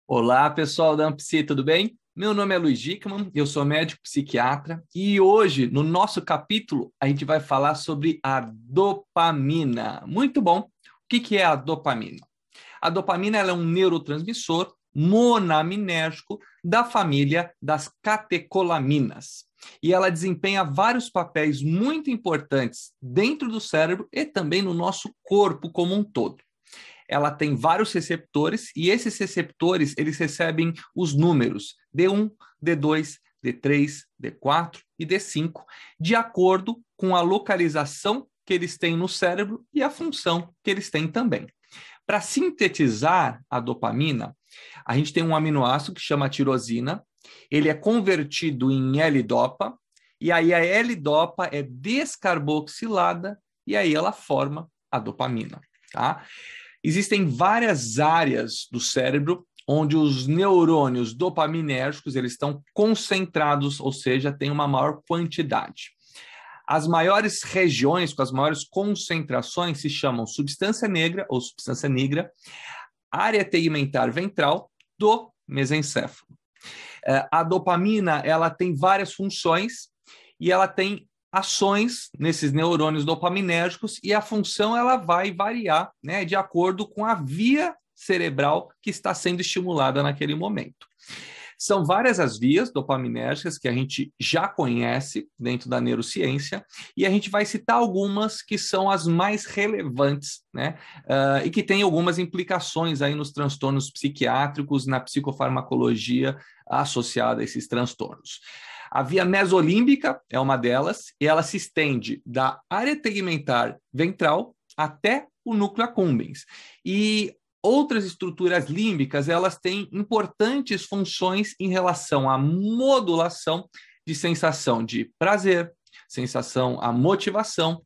Olá, pessoal da Ampsi, tudo bem? Meu nome é Luiz Dickmann, eu sou médico psiquiatra e hoje, no nosso capítulo, a gente vai falar sobre a dopamina. Muito bom. O que é a dopamina? A dopamina ela é um neurotransmissor monaminérgico da família das catecolaminas. E ela desempenha vários papéis muito importantes dentro do cérebro e também no nosso corpo como um todo. Ela tem vários receptores e esses receptores eles recebem os números D1, D2, D3, D4 e D5, de acordo com a localização que eles têm no cérebro e a função que eles têm também. Para sintetizar a dopamina, a gente tem um aminoácido que chama tirosina, ele é convertido em L-dopa, e aí a L-dopa é descarboxilada, e aí ela forma a dopamina, tá? Existem várias áreas do cérebro onde os neurônios dopaminérgicos eles estão concentrados, ou seja, tem uma maior quantidade. As maiores regiões, com as maiores concentrações, se chamam substância negra ou substância negra, área tegmentar ventral do mesencéfalo. A dopamina ela tem várias funções e ela tem ações nesses neurônios dopaminérgicos e a função ela vai variar, né, de acordo com a via cerebral que está sendo estimulada naquele momento. São várias as vias dopaminérgicas que a gente já conhece dentro da neurociência e a gente vai citar algumas que são as mais relevantes, né? E que têm algumas implicações aí nos transtornos psiquiátricos, na psicofarmacologia associada a esses transtornos. A via mesolímbica é uma delas e ela se estende da área tegmentar ventral até o núcleo accumbens. E outras estruturas límbicas, elas têm importantes funções em relação à modulação de sensação de prazer, sensação à motivação,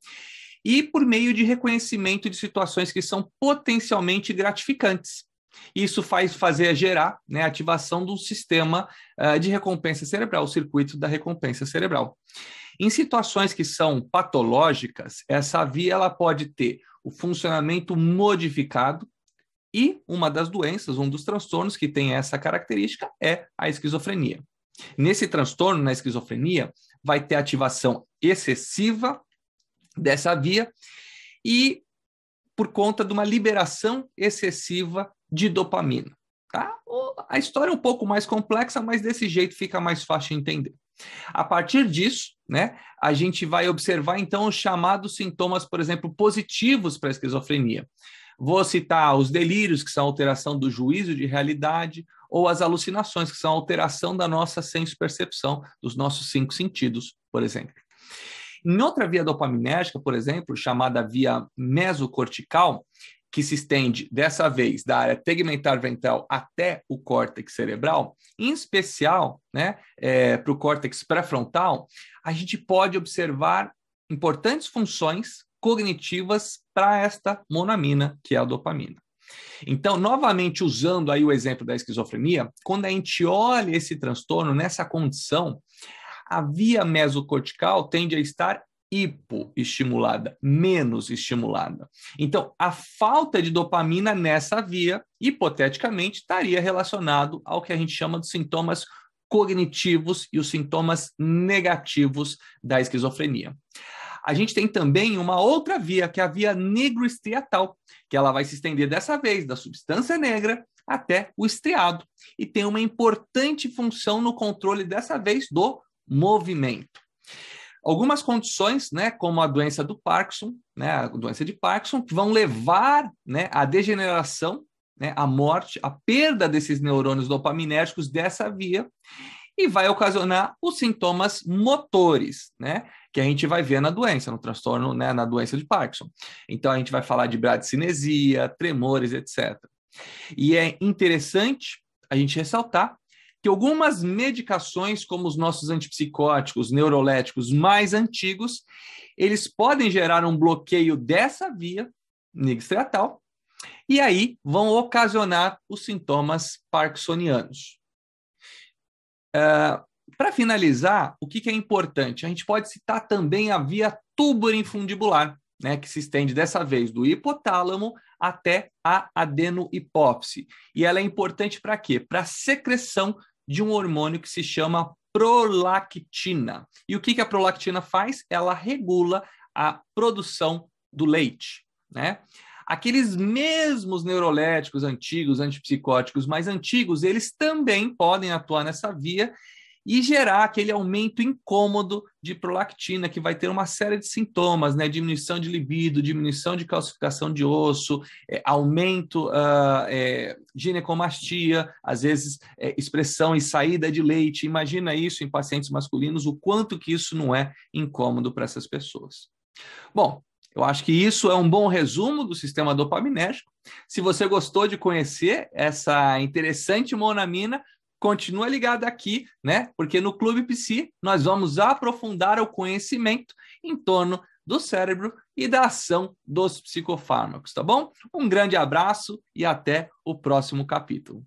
e por meio de reconhecimento de situações que são potencialmente gratificantes. Isso faz fazer gerar, né, a ativação do sistema de recompensa cerebral, o circuito da recompensa cerebral. Em situações que são patológicas, essa via ela pode ter o funcionamento modificado e uma das doenças, um dos transtornos que tem essa característica é a esquizofrenia. Nesse transtorno, na esquizofrenia, vai ter ativação excessiva dessa via e por conta de uma liberação excessiva de dopamina. Tá? A história é um pouco mais complexa, mas desse jeito fica mais fácil de entender. A partir disso, né, a gente vai observar, então, os chamados sintomas, por exemplo, positivos para a esquizofrenia. Vou citar os delírios, que são alteração do juízo de realidade, ou as alucinações, que são alteração da nossa senso-percepção, dos nossos 5 sentidos, por exemplo. Em outra via dopaminérgica, por exemplo, chamada via mesocortical, que se estende, dessa vez, da área tegmentar ventral até o córtex cerebral, em especial, né, para o córtex pré-frontal, a gente pode observar importantes funções cognitivas para esta monamina, que é a dopamina. Então, novamente, usando aí o exemplo da esquizofrenia, quando a gente olha esse transtorno nessa condição, a via mesocortical tende a estar hipoestimulada, menos estimulada. Então, a falta de dopamina nessa via, hipoteticamente, estaria relacionado ao que a gente chama de sintomas cognitivos e os sintomas negativos da esquizofrenia. A gente tem também uma outra via, que é a via negroestriatal, que ela vai se estender dessa vez da substância negra até o estriado e tem uma importante função no controle dessa vez do movimento. Algumas condições, né, como a doença do Parkinson, né, a doença de Parkinson, que vão levar, né, à degeneração, né, à morte, à perda desses neurônios dopaminérgicos dessa via e vai ocasionar os sintomas motores, né, que a gente vai ver na doença, no transtorno, né, na doença de Parkinson. Então, a gente vai falar de bradicinesia, tremores, etc. E é interessante a gente ressaltar que algumas medicações, como os nossos antipsicóticos, neuroléticos mais antigos, eles podem gerar um bloqueio dessa via nigroestriatal e aí vão ocasionar os sintomas parkinsonianos. Para finalizar, o que é importante? A gente pode citar também a via tubuloinfundibular, né, que se estende dessa vez do hipotálamo até a adenohipófise. E ela é importante para quê? Para a secreção de um hormônio que se chama prolactina. E o que a prolactina faz? Ela regula a produção do leite, né? Aqueles mesmos neuroléticos antigos, antipsicóticos mais antigos, eles também podem atuar nessa via e gerar aquele aumento incômodo de prolactina, que vai ter uma série de sintomas, né? Diminuição de libido, diminuição de calcificação de osso, aumento ginecomastia, às vezes expressão e saída de leite. Imagina isso em pacientes masculinos, o quanto que isso não é incômodo para essas pessoas. Bom, eu acho que isso é um bom resumo do sistema dopaminérgico. Se você gostou de conhecer essa interessante monamina, continua ligado aqui, né? Porque no Clube Psi nós vamos aprofundar o conhecimento em torno do cérebro e da ação dos psicofármacos, tá bom? Um grande abraço e até o próximo capítulo.